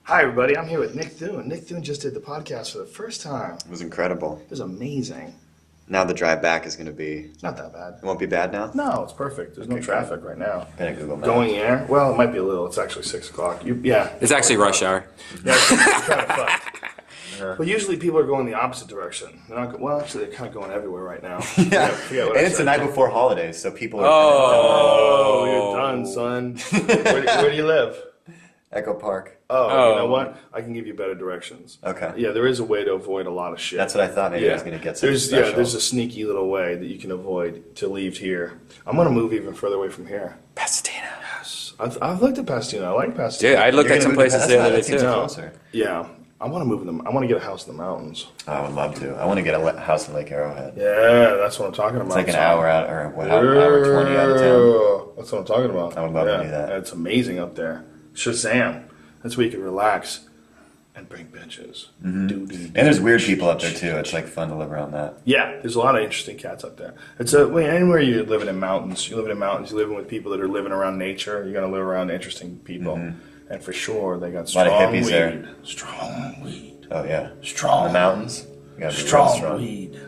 Hi, everybody. I'm here with Nick Thune. Nick Thune just did the podcast for the first time. It was incredible. It was amazing. Now the drive back is going to be... Not that bad. It won't be bad now? No, it's perfect. There's no traffic right now. Gonna Google Maps. Going there? Well, it might be a little. It's actually 6 o'clock. Yeah. It's actually rush hour. Yeah, it's kind of fucked. But usually people are going the opposite direction. They're not. Well, actually, they're kind of going everywhere right now. Yeah. Forget And it's the night before holidays, so people are... Oh, you're done, son. Where do you live? Echo Park. Oh, you know what? I can give you better directions. Okay. Yeah, there is a way to avoid a lot of shit. That's what I thought. Maybe I was going to get something special. Yeah, there's a sneaky little way that you can avoid to leave here. I'm going to move even further away from here. Pasadena. Yes. I've looked at Pasadena. I like Pasadena. Yeah, I looked at some places the other day too. Closer. Yeah. I want to move them. I want to get a house in the mountains. Oh, I would love to. I want to get a house in Lake Arrowhead. Yeah, that's what I'm talking about. It's like an hour out, or hour 20 out of town. That's what I'm talking about. I would love to do that. It's amazing up there. Shazam. That's where you can relax and bring bitches. And there's weird people up there too. It's like fun to live around that. Yeah, there's a lot of interesting cats up there. It's anywhere you're living in mountains. You're living with people that are living around nature. You're gonna live around interesting people. And for sure, they got strong a lot of hippies weed. there. Strong weed. Oh yeah. Strong. In the mountains. You gotta be Strong weed.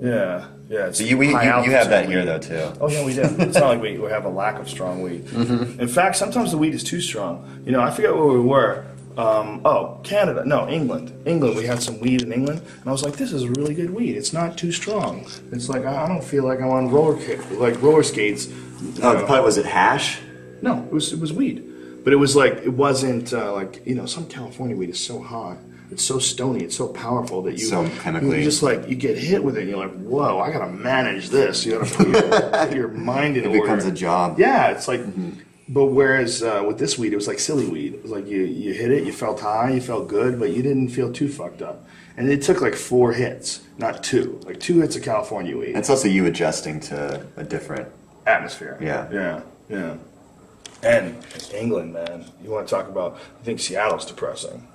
Yeah. Yeah. So you have that here though too. Oh yeah, we do. It's not like we have a lack of strong weed. In fact, sometimes the weed is too strong. You know, I forget where we were. Canada. No, England. England. We had some weed in England, and I was like, "This is really good weed. It's not too strong. It's like I don't feel like I'm on roller skates." Was it hash? No, it was weed, but it was like it wasn't like some California weed is so hot. It's so stony, it's so powerful that you just like you get hit with it and you're like, whoa, I gotta manage this. You gotta put your mind in order. It becomes a job. Yeah, it's like but whereas with this weed it was like silly weed. It was like you hit it, you felt high, you felt good, but you didn't feel too fucked up. And it took like 4 hits, not 2. Like 2 hits of California weed. It's also you adjusting to a different atmosphere. Yeah. And England, man. You wanna talk about I think Seattle's depressing.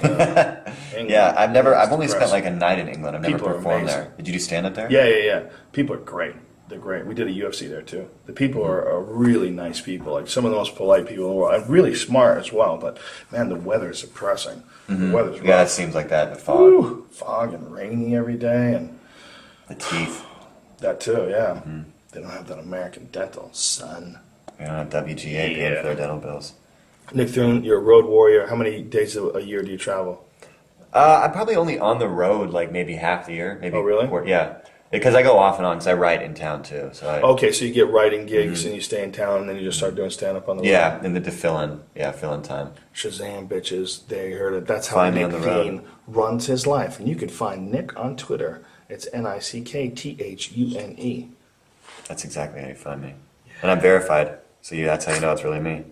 I've only spent like a night in England. I've never performed there. Did you do stand up there? Yeah. People are great. They're great. We did a UFC there too. The people are really nice people, like some of the most polite people in the world, and really smart as well. But man, the weather is depressing. The weather's rough. Yeah, it seems like that. The fog, fog and rainy every day, and the teeth. That too, yeah. They don't have that American dental, son. They don't have WGA paying for their dental bills. Nick Thune, you're a road warrior. How many days a year do you travel? I'm probably only on the road like maybe half the year. Maybe. Oh, really? Yeah. Because I go off and on because I write in town too. So okay, so you get writing gigs and you stay in town and then you just start doing stand-up on the road? Yeah, and the fill-in time. Shazam, bitches. They heard it. That's how Nick Thune runs his life. And you can find Nick on Twitter. It's NickThune. That's exactly how you find me. And I'm verified, so that's how you know it's really me.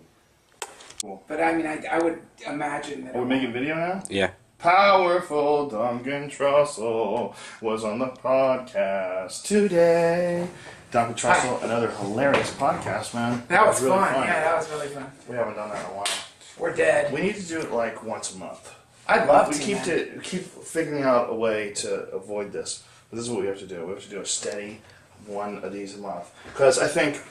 But I mean, I would imagine that... Are we making video now? Yeah. Powerful Duncan Trussell was on the podcast today. Duncan Trussell, another hilarious podcast, man. That was really fun. Yeah, that was really fun. We haven't done that in a while. We're dead. We need to do it like once a month. I'd love to. We keep figuring out a way to avoid this. But this is what we have to do. We have to do a steady one of these a month. Because I think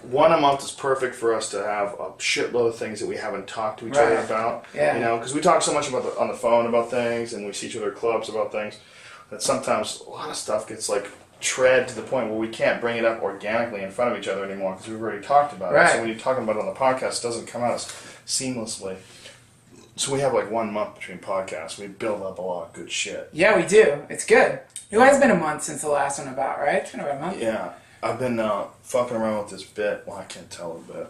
one a month is perfect for us to have a shitload of things that we haven't talked to each other about. Yeah. Because we talk so much on the phone about things, and we see each other at clubs about things, that sometimes a lot of stuff gets like tread to the point where we can't bring it up organically in front of each other anymore because we've already talked about it. So when you're talking about it on the podcast, it doesn't come out as seamlessly. So we have like 1 month between podcasts. We build up a lot of good shit. Yeah, we do. It's good. It has been a month since the last one about, right? It's been about a month. Yeah. I've been fucking around with this bit. Well, I can't tell a bit.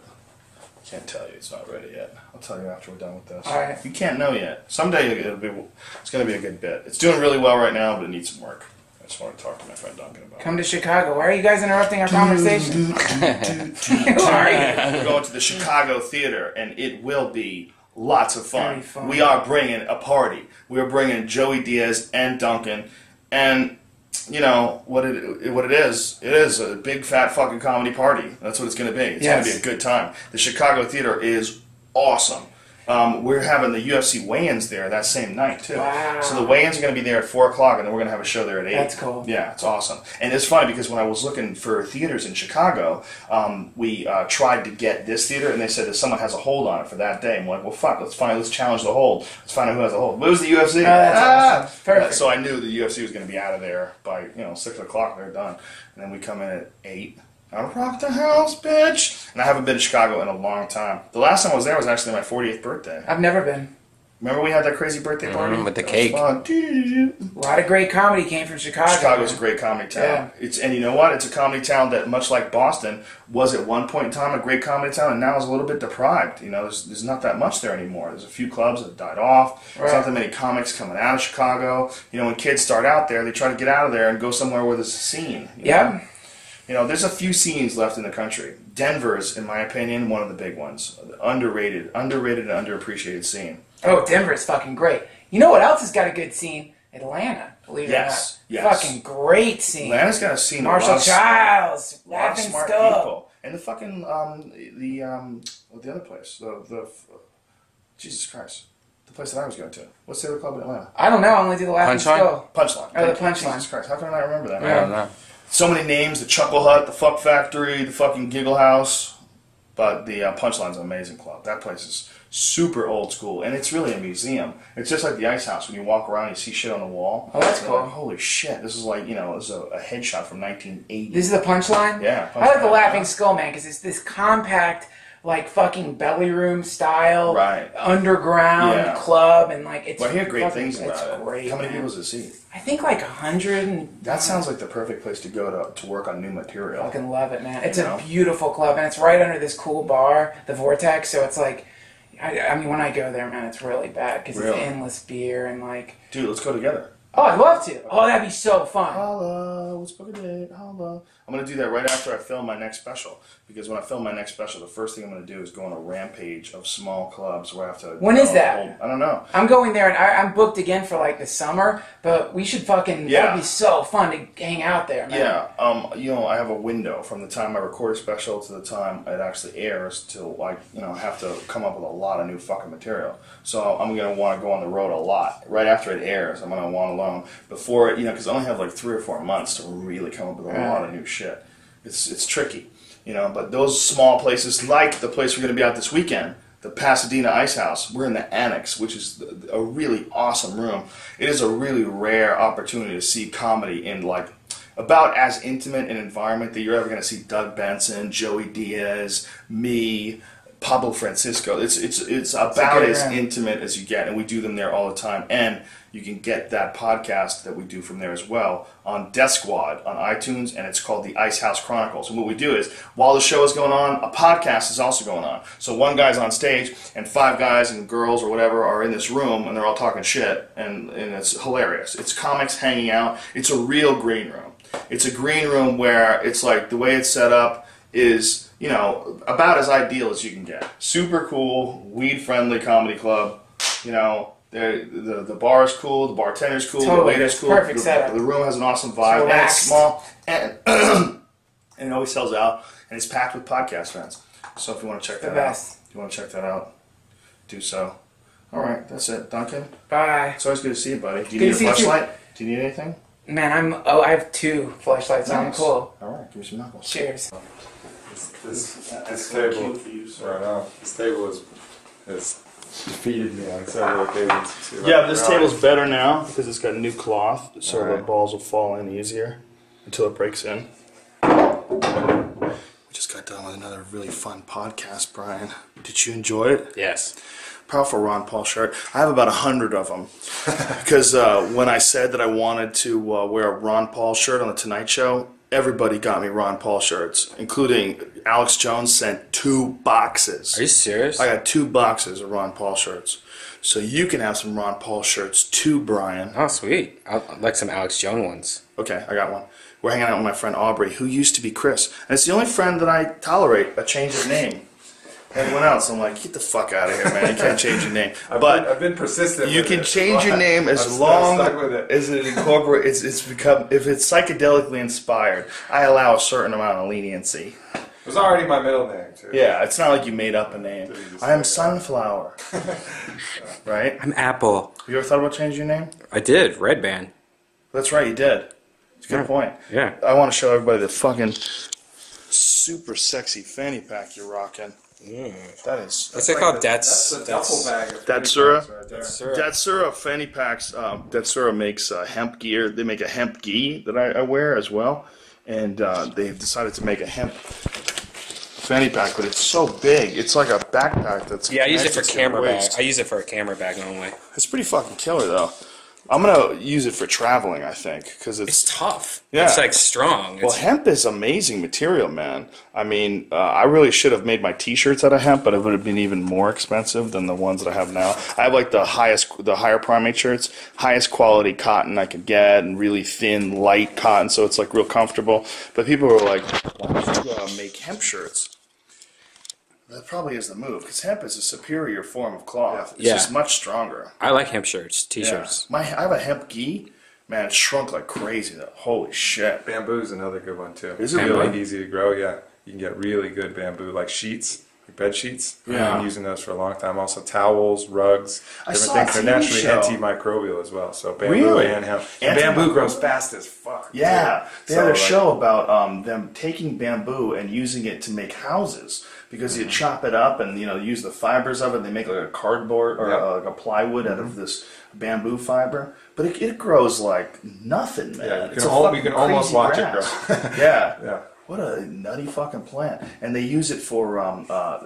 I can't tell you. It's not ready yet. I'll tell you after we're done with this. All right. You can't know yet. Someday it's going to be a good bit. It's doing really well right now, but it needs some work. I just want to talk to my friend Duncan about it. Come to Chicago. Why are you guys interrupting our conversation? Who are you? We're going to the Chicago Theater, and it will be lots of fun. Very fun. We are bringing a party. We are bringing Joey Diaz and Duncan, and you know what it is. It is a big fat fucking comedy party. That's what it's going to be. It's going to be a good time. The Chicago Theater is awesome, we're having the UFC weigh-ins there that same night too. Wow. So the weigh-ins are going to be there at 4 o'clock, and then we're going to have a show there at 8. That's cool. Yeah, it's awesome. And it's funny because when I was looking for theaters in Chicago, we tried to get this theater, and they said that someone has a hold on it for that day. And we're like, well, fuck, let's challenge the hold. Let's find out who has a hold. It was the UFC. Oh, that's awesome. Perfect. So I knew the UFC was going to be out of there by 6 o'clock. They're done, and then we come in at 8. I rock the house, bitch. And I haven't been to Chicago in a long time. The last time I was there was actually my 40th birthday. I've never been. Remember we had that crazy birthday party? With the cake. A lot of great comedy came from Chicago. Chicago's a great comedy town. Yeah. And you know what? It's a comedy town that, much like Boston, was at one point in time a great comedy town, and now is a little bit deprived. There's not that much there anymore. There's a few clubs that died off. There's not that many comics coming out of Chicago. When kids start out there, they try to get out of there and go somewhere where there's a scene. Yeah. There's a few scenes left in the country. Denver is, in my opinion, one of the big ones. Underrated and underappreciated scene. Oh, Denver's fucking great. You know what else has got a good scene? Atlanta, believe it or not. Yes. Fucking great scene. Atlanta's got a scene. Marshall Childs, a lot of Laughing smart Skull. people. And the fucking, the other place. Jesus Christ. The place that I was going to. What's the other club in Atlanta? I don't know, I only do the Laughing Skull. Punchline. Oh, the Punchline. Jesus Christ. How can I not remember that? I don't know. So many names, the Chuckle Hut, the Fuck Factory, the fucking Giggle House. But the Punchline's an amazing club. That place is super old school, and it's really a museum. It's just like the Ice House. When you walk around, you see shit on the wall. Oh, that's cool. Like, holy shit, this is like, this is a headshot from 1980. This is the Punchline? Yeah. I like the Laughing Skull, man, because it's this compact, like, fucking belly room style, underground club, and, like, it's... Well, I hear great things about it. Great, How many people does it see? I think, like, 100 and... That sounds like the perfect place to go to work on new material. I fucking love it, man. It's a beautiful club, and it's right under this cool bar, the Vortex, so it's like... I mean, when I go there, man, it's really bad, because it's endless beer, and, like... Dude, let's go together. Oh, I'd love to. Oh, that'd be so fun. Holla, let's book a date. Holla. I'm going to do that right after I film my next special. Because when I film my next special, the first thing I'm going to do is go on a rampage of small clubs where I have to... When is that? I don't know. I'm going there, and I'm booked again for, like, the summer, but we should fucking... Yeah. That'd be so fun to hang out there, man. Yeah. I have a window from the time I record a special to the time it actually airs till, like, I have to come up with a lot of new fucking material. So I'm going to want to go on the road a lot. Right after it airs, I'm going to want alone. Before, because I only have, like, 3 or 4 months to really come up with a lot of new shit. It's tricky, but those small places, like the place we're going to be at this weekend, the Pasadena Ice House, we're in the Annex, which is a really awesome room. It is a really rare opportunity to see comedy in, like, about as intimate an environment that you're ever going to see Doug Benson, Joey Diaz, me, Pablo Francisco. It's about as intimate as you get, and we do them there all the time. And you can get that podcast that we do from there as well on Death Squad on iTunes, and it's called the Ice House Chronicles. And what we do is, while the show is going on, a podcast is also going on. So one guy's on stage, and 5 guys and girls or whatever are in this room, and they're all talking shit, and it's hilarious. It's comics hanging out. It's a real green room. It's a green room where it's like the way it's set up is, about as ideal as you can get. Super cool, weed-friendly comedy club, The bar is cool, the bartender's cool, the waiter's cool. Perfect setup. The room has an awesome vibe, and it's small, and it always sells out, and it's packed with podcast fans. So if you want to check that out, do so. All right, that's it. Duncan? Bye. It's always good to see you, buddy. Do you need a flashlight? Do you need anything? Man, I have 2 flashlights on. Cool. All right, give me some knuckles. Cheers. This table, right now, this table has defeated me on several occasions. Yeah, this table's better now because it's got new cloth, so the balls will fall in easier until it breaks in. We just got done with another really fun podcast, Brian. Did you enjoy it? Yes. Powerful Ron Paul shirt. I have about 100 of them because when I said that I wanted to wear a Ron Paul shirt on the Tonight Show, everybody got me Ron Paul shirts, including Alex Jones sent 2 boxes. Are you serious? I got 2 boxes of Ron Paul shirts. So you can have some Ron Paul shirts too, Brian. Oh, sweet. I'd like some Alex Jones ones. Okay, I got one. We're hanging out with my friend Aubrey, who used to be Chris. And it's the only friend that I tolerate a change of name. Everyone else, I'm like, get the fuck out of here, man. You can't change your name. I've been persistent. You can change your name as long as it incorporates. It's become, if it's psychedelically inspired, I allow a certain amount of leniency. was already my middle name, too. Yeah, it's not like you made up a name. I am Sunflower. Right? I'm Apple. You ever thought about changing your name? I did. Red Band. That's right, you did. It's a good point. Yeah. I want to show everybody the fucking super sexy fanny pack you're rocking. That is. What's it called? That's the duffel bag. Of Datsura? right there. Datsura fanny packs. Datsura makes hemp gear. They make a hemp gi that I wear as well. And they've decided to make a hemp fanny pack, but it's so big. It's like a backpack that's. Yeah, I use it for connected to your camera bag. waist. I use it for a camera bag normally. It's pretty fucking killer, though. I'm gonna use it for traveling, I think, because It's tough. Yeah. It's like strong. Well, It's, hemp is amazing material, man. I mean, I really should have made my T-shirts out of hemp, but it would have been even more expensive than the ones that I have now. I have like the higher primate shirts, highest quality cotton I could get, and really thin, light cotton, so it's like real comfortable. But people were like, "Why don't you make hemp shirts?" That probably is the move, because hemp is a superior form of cloth. It's Yeah. just much stronger. I like hemp shirts, t-shirts. Yeah. I have a hemp gi. Man, it's shrunk like crazy, though. Holy shit. Bamboo's another good one, too. Is it really really? easy to grow, yeah. You can get really good bamboo, like sheets, like bed sheets. Yeah. I've been using those for a long time. Also towels, rugs, I different saw a things. They're TV naturally show. antimicrobial as well. So bamboo Really? and hemp. And bamboo Antimicrobial. grows fast as fuck. Yeah, they had a like, show about them taking bamboo and using it to make houses because you chop it up and use the fibers of it. They make like a cardboard or like a plywood out of this bamboo fiber, but it grows like nothing, man. Yeah, It's you can almost crazy watch grass. it grow. Yeah. Yeah. What a nutty fucking plant. And they use it for,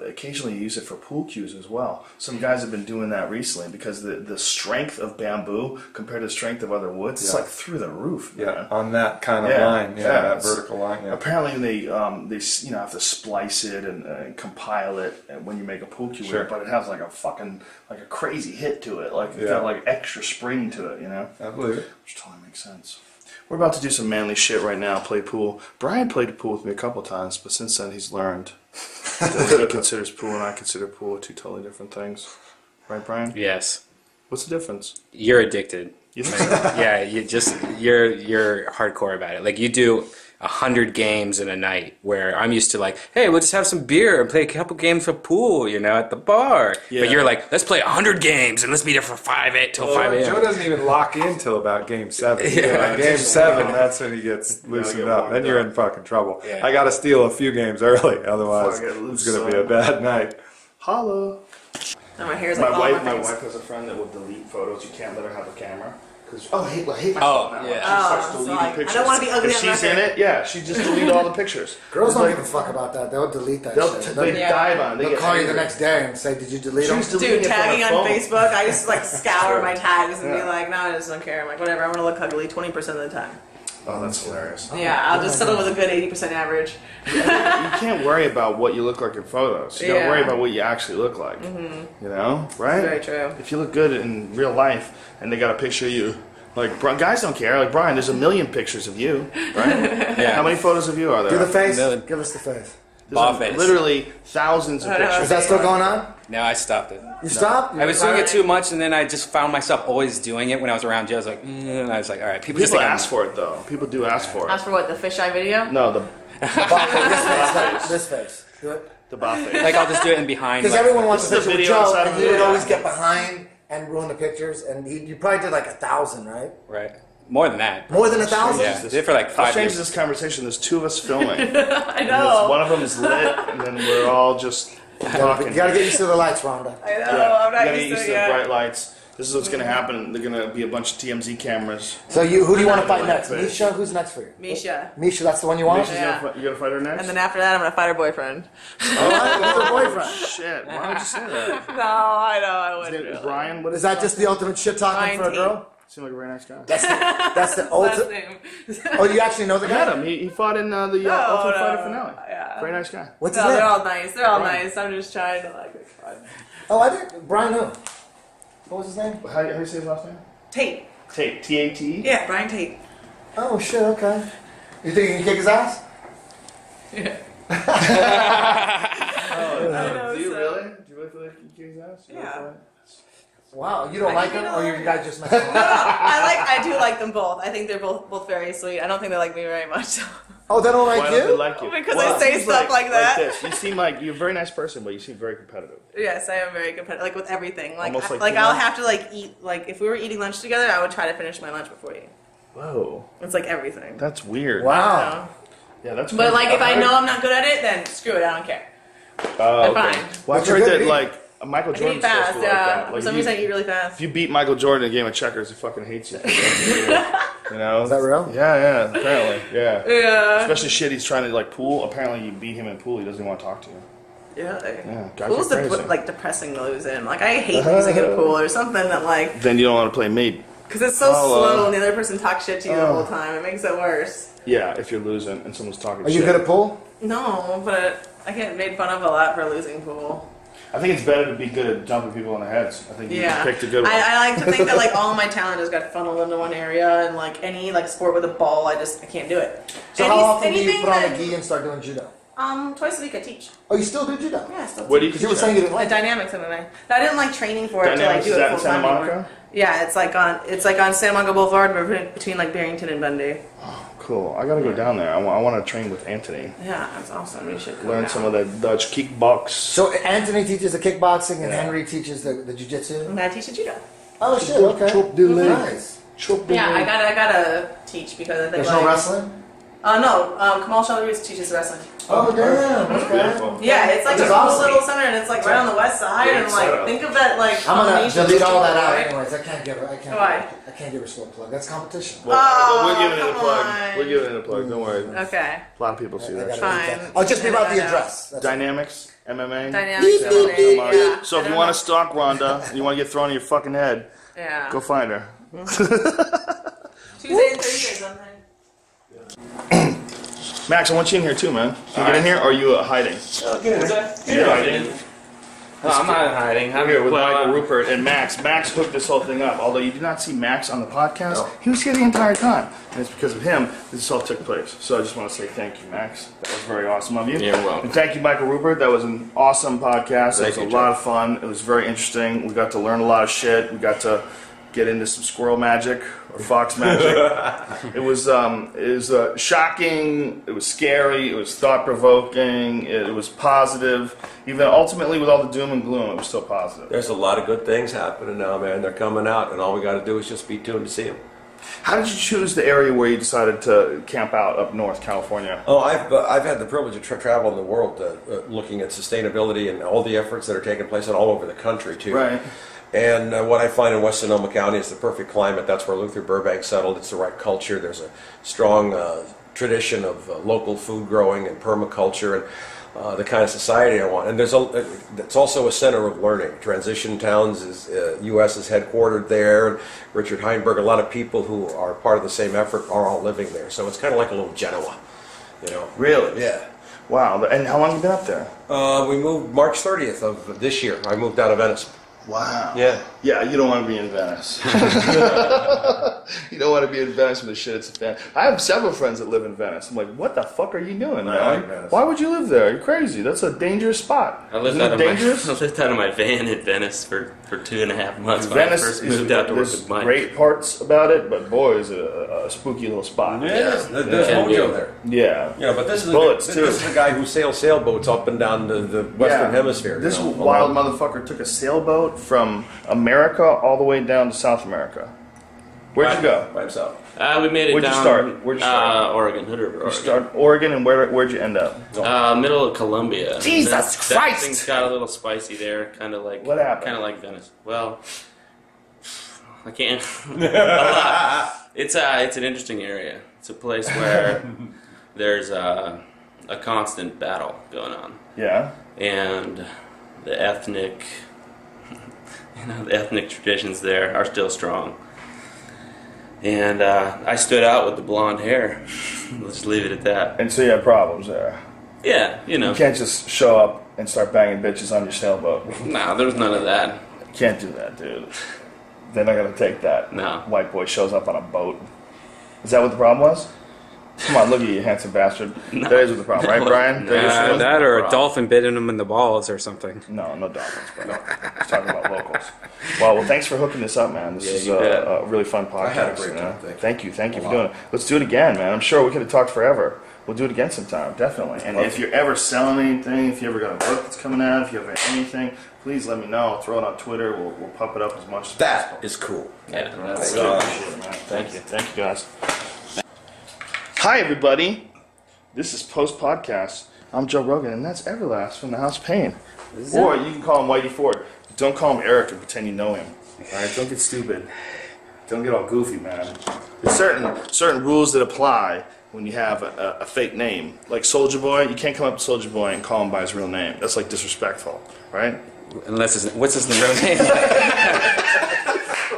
occasionally use it for pool cues as well. Some guys have been doing that recently because the strength of bamboo compared to the strength of other woods, it's like through the roof, man. Yeah, on that kind of Yeah, line. Yeah, yeah, that it's- vertical line. Yeah. Apparently they have to splice it and compile it when you make a pool cue with Sure. it, but it has like a crazy hit to it. Like it's Yeah. got like extra spring to it, I believe it. which totally makes sense. We're about to do some manly shit right now, play pool. Brian played pool with me a couple times, but since then he's learned that he considers pool and I consider pool two totally different things. Right, Brian? Yes. What's the difference? You're addicted. You think so? Yeah, you're hardcore about it. Like you do 100 games in a night, where I'm used to like, hey, we'll just have some beer and play a couple games of pool, at the bar. Yeah. But you're like, let's play 100 games and let's be there for 5 Joe a.m. doesn't even lock in till about game 7. Yeah, Game 7, that's when he gets loosened up. Then you're in fucking trouble. Yeah. I got to steal a few games early, otherwise Fuck it, it's going to be a bad night. Holla. And my hair's like all My over my face. wife has a friend that will delete photos. You can't let her have a camera. I hate myself now. yeah. She starts so deleting I pictures. don't wanna be ugly If on she's in record. it, yeah, she just delete all the pictures. Girls It's don't like- give a fuck about that. They'll delete that They'll shit. they Yeah. dive on it. They They'll get call you the angry. next day and say, "Did you delete She them?" was deleting Dude, it from her tagging on phone. Facebook, I just like scour my tags and be Yeah. like, no, I just don't care. I'm like, whatever, I'm gonna look ugly 20% of the time. Oh, that's hilarious. Yeah, I'll just settle with a good 80% average. You can't worry about what you look like in photos. You gotta Yeah. worry about what you actually look like. You know, right? Very true. If you look good in real life and they got a picture of you, like guys don't care. Like Brian, there's a million pictures of you, right? Yeah. How many photos of you are there? Do the face. Million. Give us the face. Ball face. Literally thousands of I know. pictures. Is that still going on? No, I stopped it. You stopped? I was doing it too much, and then I just found myself always doing it when I was around Joe. I was like, and I was like, all right, people just People think I'm- ask for it though. People do ask for As it. for what, the fisheye video? No, the This face. This face. Do it. the buffet. like I'll just do it in behind. Because like- everyone wants This a is a picture with video Joe, inside and of he would the- always get behind and ruin the pictures. And you probably did like 1,000, right? right, more than that. More than 1,000? Yeah, did it for like I'll 5 change years. this conversation. There's two of us filming. I know. One of them is lit, and then we're all just talking. You gotta get used to the lights, Rhonda. I know, Yeah, I'm you not gotta get used used to to it the yet. bright lights. This is what's gonna happen. They're gonna be a bunch of TMZ cameras. So who do you want to fight next? Face. Misha? Who's next for you? Misha. Misha, that's the one you want? Misha's Yeah. you gonna fight her next? And then after that, I'm gonna fight her boyfriend. Oh, that's her boyfriend. Shit, why would you say that? No, I know, I His wouldn't. name is Really. Brian. What Is that just the ultimate shit talking for a Ryan girl? Seemed like a very nice guy. That's the Last ultimate. name. Oh, you actually know the I met guy? him. He fought in the Ultimate no. Fighter finale. Yeah. Very nice guy. What's his No, they're name? all nice. They're all Brian. nice. I'm just trying to like make fun. Oh, I did. Brian who? What was his name? How do you say his last name? Tate. Tate. T-A-T? Yeah, Brian Tate. Oh shit. Okay. You think you can kick his ass? Yeah. Do you really? Do you really feel like you can kick his ass? You really Yeah. feel it? Wow. You don't I like think him, you or know- you guys just messing around? I do like them both. I think they're both very sweet. I don't think they like me very much. So. Oh, they don't Why like don't they you? like you? Because Well, I say it seems stuff like that. this. You seem like you're a very nice person, but you seem very competitive. Yes, I am very competitive, like with everything. Like, Almost like like Tina? I'll have to like eat. Like if we were eating lunch together, I would try to finish my lunch before you. Whoa, It's like everything. that's weird. Wow. Yeah, that's. But crazy. like if I know I'm not good at it, then screw it. I don't care. Oh, I'm okay. fine. Well, I've Which is heard good that beat. like Michael I can Jordan's eat supposed fast. to be like Yeah. that. For Like, some reason, I eat really fast. if you beat Michael Jordan in a game of checkers, he fucking hates you. You know? Is that real? Yeah, apparently, yeah. Yeah. Especially shit he's trying to like pool. Apparently, you beat him in pool. He doesn't want to talk to you. Yeah. Yeah, guys Pool's are crazy. like depressing to lose in. Like I hate losing in a pool or something that like Then you don't want to play mate. because it's so Oh, slow and the other person talks shit to you the whole time. It makes it worse. Yeah, if you're losing and someone's talking Are shit. you good at pool? No, but I get made fun of a lot for losing pool. I think it's better to be good at jumping people in the heads. I think you Yeah, picked a good one. I like to think that like all my talent just got funneled into one area, and like any like sport with a ball, I can't do it. So how often do you put on a gi and start doing judo? Twice a week I teach. Oh, you still do judo? Yeah, I still What do you teach. Because you were saying you didn't like it. Dynamics MMA. I didn't like training for it to like Dynamics, do is it that in full Santa time Monica? anymore. Yeah, it's like on Santa Monica Boulevard between like Barrington and Bundy. Cool. I gotta go down there. I want to train with Anthony. Yeah, that's awesome. You should Learn some of that Dutch kickbox. So Anthony teaches the kickboxing and Henry teaches the jiu-jitsu? I'm gonna teach a judo. Oh, shit, okay. Chop the leg. Nice. Chop the Yeah, leg. I gotta teach because I think There's like, no wrestling? No, Kamal Shelby teaches wrestling. Oh, damn. Okay. Beautiful. Yeah, it's like Which a is cool awesome. little center, and it's like right on the west side, Great and like setup. think of that like. I'm gonna combination delete of all that out right? anyways. I can't give her. I can't. Why? I can't give her still a plug. That's competition. Well, we're giving it a come plug. on. We're giving it a plug. Don't worry. Okay. A lot of people see I that. gotta shit. Fine. delete that. I'll just leave out the Yeah. address. That's Dynamics, MMA. Dynamics. Come MMA, on. yeah. So if you want to stalk Rhonda, and you want to get thrown in your fucking head, Yeah. go find her. Tuesday and Thursday something. Max, I want you in here too, man. Can you get in here, or are you hiding? You're hiding. No, I'm not hiding. I'm here with well, Michael Rupert and Max. Max hooked this whole thing up. Although you do not see Max on the podcast, he was here the entire time. And it's because of him this all took place. So I just want to say thank you, Max. That was very awesome of you. You're welcome. And thank you, Michael Rupert. That was an awesome podcast. It was Thank a you, lot of fun. It was very interesting. We got to learn a lot of shit. We got to get into some squirrel magic or fox magic. It was shocking. It was scary. It was thought provoking. It was positive. Even ultimately, with all the doom and gloom, it was still positive. There's a lot of good things happening now, man. They're coming out, and all we got to do is just be tuned to see them. How did you choose the area where you decided to camp out up north, California? Oh, I've had the privilege of traveling the world looking at sustainability and all the efforts that are taking place all over the country, too. Right. And what I find in West Sonoma County is the perfect climate. That's where Luther Burbank settled. It's the right culture. There's a strong tradition of local food growing and permaculture and the kind of society I want. And it's also a center of learning. Transition Towns is U.S. is headquartered there. Richard Heinberg, a lot of people who are part of the same effort are all living there. So it's kind of like a little Genoa, you know. Really? Yeah. Wow. And how long have you been up there? We moved March 30th of this year. I moved out of Venice. Wow. Yeah. Yeah, you don't want to be in Venice. You don't want to be in Venice with the shit it's a fan. I have several friends that live in Venice. I'm like, what the fuck are you doing, man? I like Venice. Why would you live there? You're crazy. That's a dangerous spot. I lived, Isn't out it of dangerous? I lived out of my van in Venice for 2.5 months when Venice I first moved out to work there's with Mike. great parts about it, but boy, is it a spooky little spot. There's mojo there. Yeah. You know, but this is Bullets, this too. is a guy who sails sailboats up and down the Western Hemisphere. This you know, wild along- motherfucker took a sailboat from America all the way down to South America. Where'd you go? by himself. We made it Where'd you down. start? Where'd you start? Oregon, Hood River, You Oregon. start Oregon, and where'd you end up? Middle of Columbia. Jesus That Christ! thing's got a little spicy there, kind of like What happened? Kind of like Venice. Well, I can't. A lot. It's an interesting area. It's a place where there's a constant battle going on, Yeah. and the ethnic traditions there are still strong. And I stood out with the blonde hair. Let's just leave it at that. And so you had problems there. Yeah, you know. You can't just show up and start banging bitches on your sailboat. Nah, there was none of that. You can't do that, dude. They're not gonna take that. No. White boy shows up on a boat. Is that what the problem was? Come on, look at you, handsome bastard. No. That is what the problem, right, No. Brian? That is what- That or a Problem. dolphin bitten him in the balls or something. No, no dolphins, bro. He's talking about locals. Well, thanks for hooking this up, man. This is you bet. a really fun podcast. I had a great you know? time. Thank you for doing it. Let's do it again, man. I'm sure we could have talked forever. we'll do it again sometime, definitely. And if you're ever selling anything, if you ever got a book that's coming out, if you ever anything, please let me know. I'll throw it on Twitter. We'll pump it up as much as possible. That is cool. Yeah, That's good shit, man. Thank you. Thank you, guys. Hi, everybody. This is Post Podcast. I'm Joe Rogan, and that's Everlast from the House of Pain. Or you can call him Whitey Ford. Don't call him Eric and pretend you know him. All right? Don't get stupid. Don't get all goofy, man. There's certain rules that apply when you have a fake name. Like Soulja Boy, you can't come up to Soulja Boy and call him by his real name. That's like disrespectful, right? What's his real name?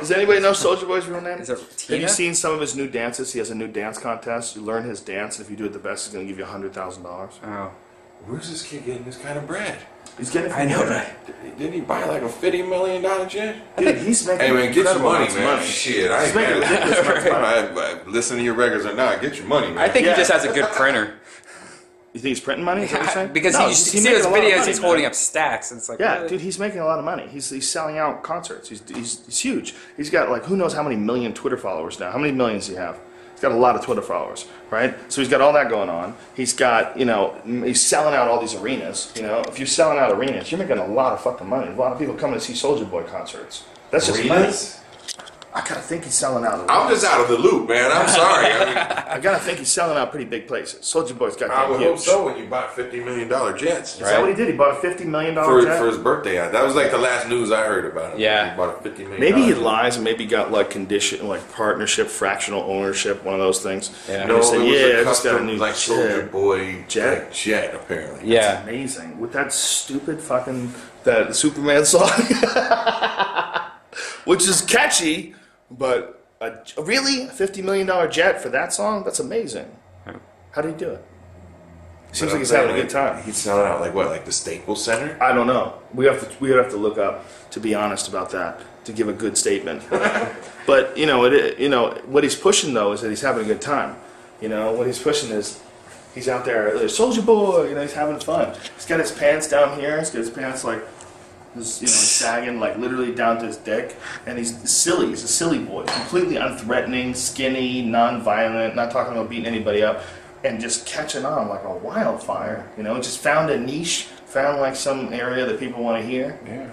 Does anybody know Soulja Boy's real name? Is it Tina? Have you seen some of his new dances? He has a new dance contest. You learn his dance, and if you do it the best, he's going to give you $100,000. Oh. Where's this kid getting this kind of bread? He's getting it from I know, here. right? Didn't he buy like a $50 million jet? Dude, he's making Hey man, get your incredible money, amounts of man. money. Shit, I He's ain't making mad ridiculous amounts of money. at listen to your records or not. Get your money, man. I think Yeah. he just has a good printer. You think he's printing money? Is that what you're saying? Because No, you he's see making those a lot of videos, money, he's man. holding up stacks, and it's like, Yeah, really? dude, he's making a lot of money. He's selling out concerts. He's huge. He's got like who knows how many million Twitter followers now. How many millions does he have? He's got a lot of Twitter followers, right? So he's got all that going on. He's got, he's selling out all these arenas. If you're selling out arenas, you're making a lot of fucking money. A lot of people coming to see Soulja Boy concerts. That's just money. I gotta think he's selling out. I'm just out of the loop, man. I'm sorry. I gotta think he's selling out pretty big places. Soulja Boy's got I would huge. hope so when you buy $50 million jets. Is that what he did? He bought a $50 million jet? For his birthday. That was like the last news I heard about him. Yeah. He bought a $50 million Maybe he jet. lies and maybe got like partnership, fractional ownership, one of those things. Yeah. No, And he said, it was yeah, a I just got a custom, new like jet. Soulja Boy Jet? jet, apparently. Yeah. Amazing. With that stupid fucking that Superman song. Which is catchy, but really? A $50 million jet for that song? That's amazing. How did he do it? Seems like he's having a good time. He's selling out like what, like the Staples Center? I don't know. We have to look up to be honest about that to give a good statement. But what he's pushing though is that he's having a good time. What he's pushing is he's out there, Soulja Boy. He's having fun. He's got his pants down here. He's got his pants like, sagging like literally down to his dick, and he's silly. He's a silly boy, completely unthreatening, skinny, non-violent, not talking about beating anybody up, and just catching on like a wildfire. Just found a niche, found like some area that people want to hear. Yeah.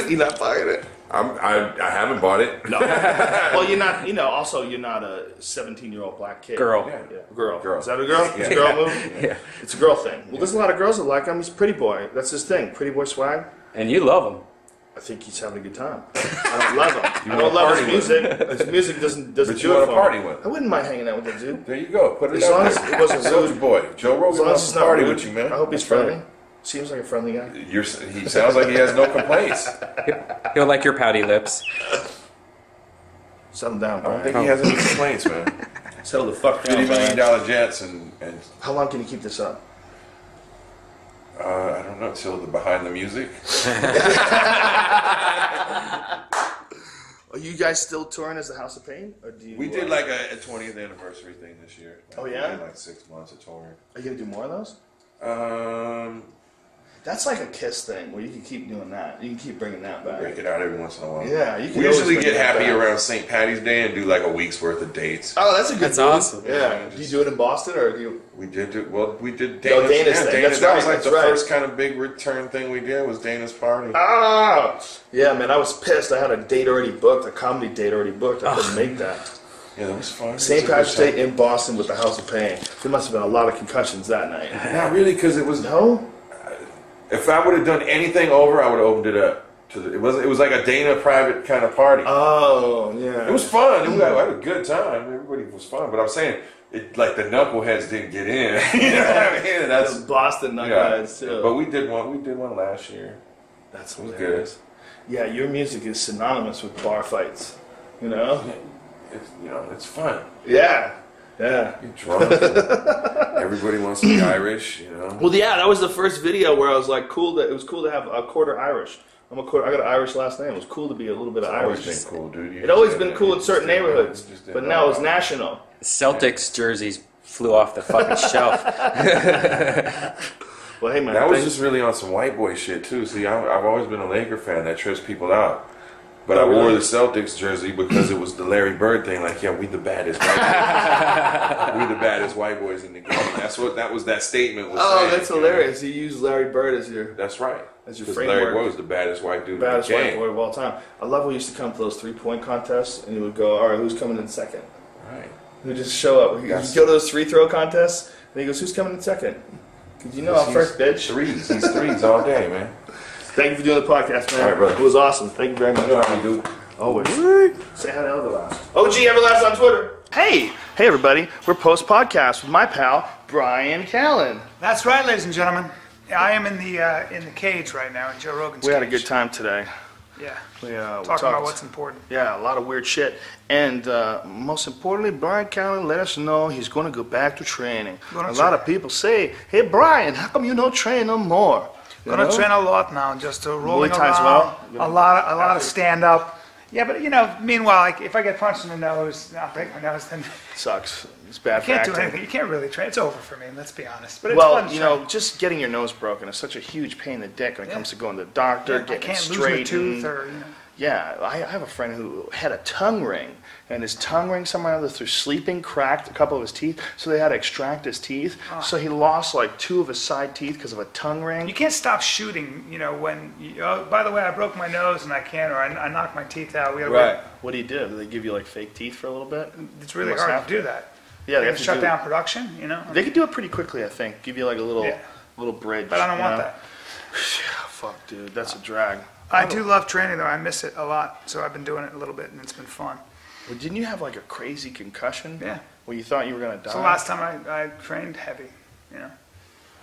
You're not buying it. I haven't bought it. No. Well, you're not. Also, you're not a 17-year-old black kid. Girl. Yeah. Girl. Girl. Is that a girl? It's a girl movie. Yeah. It's a girl thing. Well, there's a lot of girls that like him. He's a pretty boy. That's his thing. Pretty boy swag. And you love him. I think he's having a good time. I don't love him. I don't love his music. His music doesn't But do you it want for to party me. with I him. wouldn't mind hanging out with that dude. There you go. Put it As out long as there. it wasn't Soulja rude. Boy. Joe As Rogan long as wants it's to not party rude. with you, man. I hope he's That's right. friendly. Seems like a friendly guy. He sounds like he has no complaints. He'll like your pouty lips. Settle down, I don't bro. think he has any complaints, man. Settle the fuck down, $50 million man. jets and How long can you keep this up? I don't know, until the behind the music. Are you guys still touring as the House of Pain, or do you? We did like a 20th anniversary thing this year. Oh, yeah? We did like 6 months of touring. Are you gonna do more of those? That's like a Kiss thing where you can keep doing that. You can keep bringing that back. Break it out every once in a while. Yeah, you can We always usually bring get that happy back. around St. Patty's Day and do like a week's worth of dates. Oh, that's a good. That's move. awesome. Yeah. Do you do it in Boston or do you? We did Dana's. No, Dana's yeah, thing. Dana's. That's That was right, like the that's right. first kind of big return thing we did was Dana's party. Ah, yeah, man. I was pissed. I had a date already booked, a comedy date already booked. I couldn't make that. Yeah, that was fun. St. It was a Patrick's good Day in Boston with the House of Pain. There must have been a lot of concussions that night. time. Not really, because it was. No. If I would have done anything over, I would have opened it up. It was like a Dana private kind of party. Oh, yeah. It was fun. I had a good time. Everybody was fun. But I'm saying, like the knuckleheads didn't get in. You know what I mean? And That's Boston knuckleheads too. But we did one. We did one last year. That's It was hilarious. Yeah, your music is synonymous with bar fights. You know? It's fun. Yeah. Yeah. You're drunk. Everybody wants to be Irish. Well, yeah, that was the first video where I was like, it was cool to have a quarter Irish. I got an Irish last name. It was cool to be a little bit of It's always Irish. been cool, dude. It always been cool in certain neighborhoods, but now it's national. Celtics jerseys flew off the fucking shelf. Well, hey man, That was just really on some white boy shit too. See, I've always been a Laker fan that trips people out. But I wore the Celtics jersey because it was the Larry Bird thing. Like, yeah, we the baddest white boys. We the baddest white boys in the game. That statement was saying. That's hilarious. You used Larry Bird as your... That's right. As your Because framework. Larry was the baddest white dude Baddest in the white game. boy of all time. I love when we used to come to those 3-point contests, and he would go, all right, who's coming in second? Right. He would just show up. He'd go to those free throw contests, and he goes, who's coming in second? Because you know I'm first, bitch. Threes. He's threes all day, man. Thank you for doing the podcast, man. All right, brother. It was awesome. Thank you very much. You know how we do. Always. Say hi to Everlast. OG Everlast on Twitter. Hey everybody. We're post podcast with my pal Brian Callen. That's right, ladies and gentlemen. I am in the cage right now in Joe Rogan's We had a cage. good time today. Yeah. We Talking about what's important. Yeah, a lot of weird shit. And most importantly, Brian Callen let us know he's going to go back to training. A lot of people say, hey Brian, how come you don't train no more? Gonna train a lot now, just rolling Muay Thai as around. well? A lot of stand up. Yeah, but meanwhile, like if I get punched in the nose, I'll break my nose. Then Sucks. It's bad. I can't do acting. anything. You can't really train. It's over for me. Let's be honest. But it's Well, fun to you train. know, just getting your nose broken is such a huge pain in the dick when it comes to going to the doctor, I getting can't it lose my straightened. tooth or Yeah, I have a friend who had a tongue ring, and his tongue ring somehow through sleeping cracked a couple of his teeth, so they had to extract his teeth. So he lost like 2 of his side teeth because of a tongue ring. You can't stop shooting. When oh, by the way, I broke my nose and I can't, or I knocked my teeth out. We gotta Right. What do you do? Do they give you like fake teeth for a little bit? It's really You must hard have to do that. Yeah, They have have to shut do- down production. They could do it pretty quickly, I think. Give you like a little bridge. But I don't you want know? that. Fuck, dude, that's a drag. I do love training though. I miss it a lot. So I've been doing it a little bit, and it's been fun. Well, didn't you have like a crazy concussion? Yeah. Where you thought you were gonna die? It's the last time I trained heavy,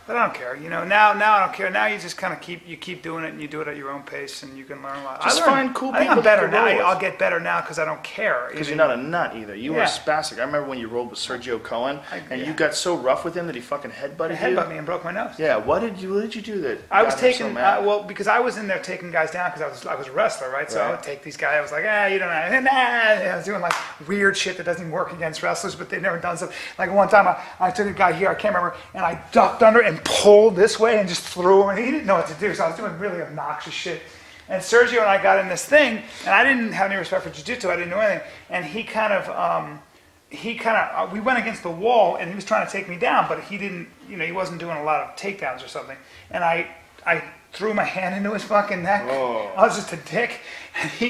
But I don't care, Now I don't care. Now you just kind of keep doing it, and you do it at your own pace, and you can learn a lot. Just find cool I think people I'm better to now. roll with. I'll get better now because I don't care. Because you're not a nut either. You were a spastic. I remember when you rolled with Sergio Cohen, and you got so rough with him that he fucking headbutted He you. headbutted me and broke my nose. Yeah. What did you do that? I was got him so taking mad? because I was in there taking guys down because I was a wrestler, right? So I Right. would take these guys. I was like, you don't know, I was doing like weird shit that doesn't even work against wrestlers, but they've never done stuff. Like one time I took a guy here, I can't remember, and I ducked under and pulled this way and just threw him, and he didn't know what to do. So I was doing really obnoxious shit. And Sergio and I got in this thing, and I didn't have any respect for jiu-jitsu. I didn't know anything, and we went against the wall, and he was trying to take me down, but he didn't, he wasn't doing a lot of takedowns or something. And I threw my hand into his fucking neck. Oh. I was just a dick. And he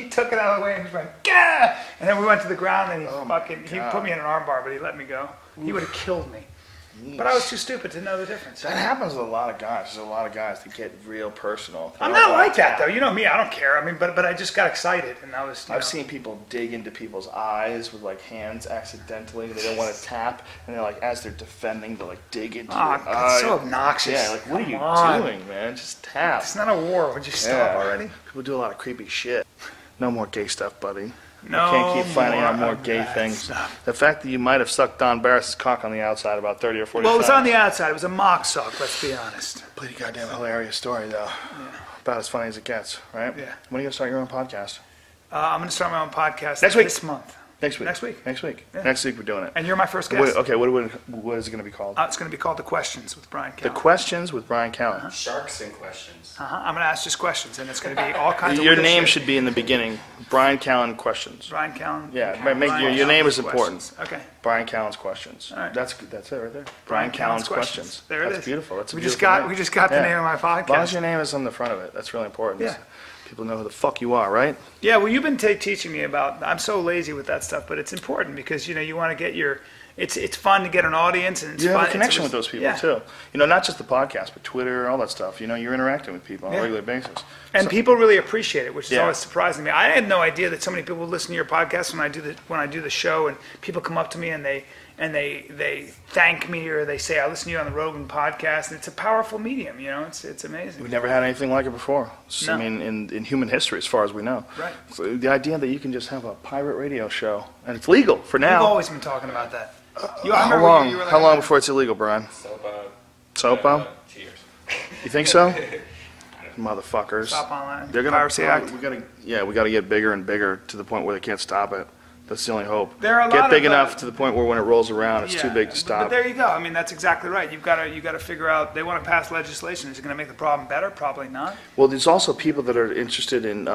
took it out of the way and he went, Gah! And then we went to the ground and he put me in an armbar, but he let me go. He would have killed me. But I was too stupid to know the difference. That happens with a lot of guys. There's a lot of guys that get real personal. I'm not like that though. You know me. I don't care. I mean, but I just got excited and I was. I've seen people dig into people's eyes with like hands accidentally. They don't want to tap, and they're like, as they're defending, they like dig into your eye. That's so obnoxious. Yeah, like what are you doing, man? Just tap. It's not a war. Would you stop already? People do a lot of creepy shit. No more gay stuff, buddy. No I can't keep finding out more of gay that things. stuff. The fact that you might have sucked Don Barris's cock on the outside about 30 or 40 Well, it was on times. the outside. It was a mock suck. Let's be honest. Pretty goddamn hilarious story, though. Yeah. About as funny as it gets, right? Yeah. When are you going to start your own podcast? I'm going to start my own podcast Next week. this month. Next week. Next week. Next week. Yeah. Next week we're doing it. And you're my first guest. What is it going to be called? It's going to be called The Questions with Brian The Callen. Questions with Brian Callen. Sharks and questions. I'm going to ask just questions, and it's going to be all kinds of Your weird name shit. should be in the beginning. Brian Callen Questions. Brian Callen. Yeah, Brian make your name is Callen's important. Questions. Okay. Brian Callen's Questions. All right. That's it right there. Brian Callen's Questions. There it is. That's beautiful. That's a We beautiful just got name. the name of my As long as podcast. your name is on the front of it, that's really important. Yeah. People know who the fuck you are, right? Yeah, well, you've been teaching me about. I'm so lazy with that stuff, but it's important because you want to get your. It's fun to get an audience, and it's You fun. have a connection with those people yeah. too. Not just the podcast, but Twitter, all that stuff. You're interacting with people on a regular basis. And people really appreciate it, which is Yeah. always surprising to me. I had no idea that so many people listen to your podcast when I do the show, and people come up to me and they thank me or they say I listen to you on the Rogan podcast, and it's a powerful medium. It's amazing. We've never had anything like it before. No. I mean, in human history, as far as we know. Right. So the idea that you can just have a pirate radio show and it's legal for now. You've always been talking about that. How long? How long before it's illegal, Brian? Soap? 2 years. You think so? Motherfuckers. Stop online. They're gonna. Piracy Act. We gotta get bigger and bigger to the point where they can't stop it. That's the only hope. There are a Get lot big of, enough to the point where when it rolls around, it's too big to stop. But there you go. I mean, that's exactly right. You got to figure out. They want to pass legislation. Is it going to make the problem better? Probably not. Well, there's also people that are interested in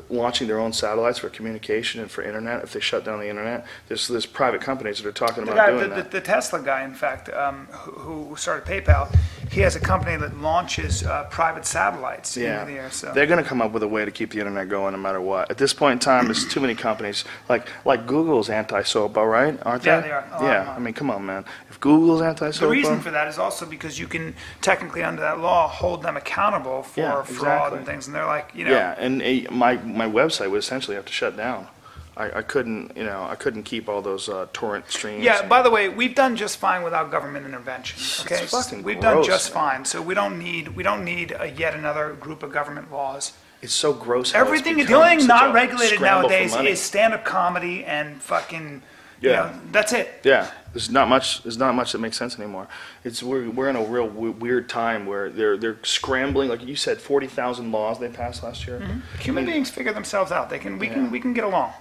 launching their own satellites for communication and for internet. If they shut down the internet, there's private companies that are talking about doing that. The Tesla guy, in fact, who started PayPal, he has a company that launches private satellites into the air. So they're going to come up with a way to keep the internet going no matter what. At this point in time, there's too many companies. Like Google's anti-SOPA, right? Aren't they? Yeah, they are. Yeah, I mean, come on, man. If Google's anti-SOPA, the reason for that is also because you can technically, under that law, hold them accountable for fraud and things. And they're like, Yeah, and my website would essentially have to shut down. I couldn't keep all those torrent streams. Yeah. By the way, we've done just fine without government intervention. Okay, it's fucking we've gross, done just man. fine. So we don't need yet another group of government laws. It's so gross. How Everything, the become only thing such not a regulated scramble for nowadays money. is stand-up comedy and fucking. That's it. Yeah, there's not much that makes sense anymore. We're in a real weird time where they're scrambling. Like you said, 40,000 laws they passed last year. Mm-hmm. Human beings figure themselves out. We can get along.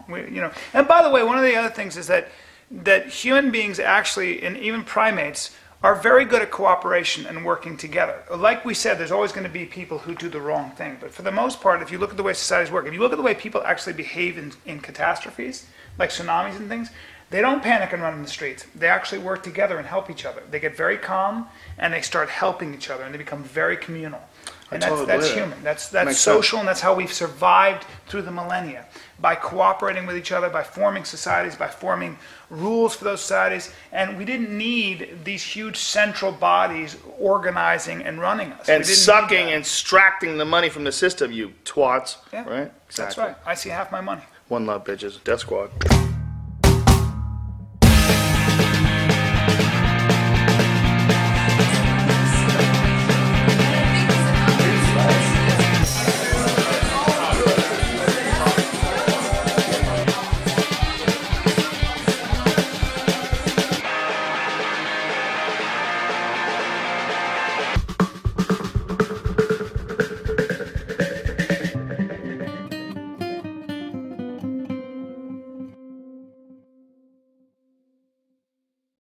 And by the way, one of the other things is that human beings actually, and even primates, are very good at cooperation and working together. Like we said, there's always going to be people who do the wrong thing. But for the most part, if you look at the way societies work, if you look at the way people actually behave in catastrophes, like tsunamis and things, they don't panic and run in the streets. They actually work together and help each other. They get very calm and they start helping each other and they become very communal. And that's human. That's social, and that's how we've survived through the millennia. By cooperating with each other, by forming societies, by forming rules for those societies. And we didn't need these huge central bodies organizing and running us. And sucking and extracting the money from the system, you twats. Yeah, right? That's right. I see half my money. One love, bitches. Death Squad.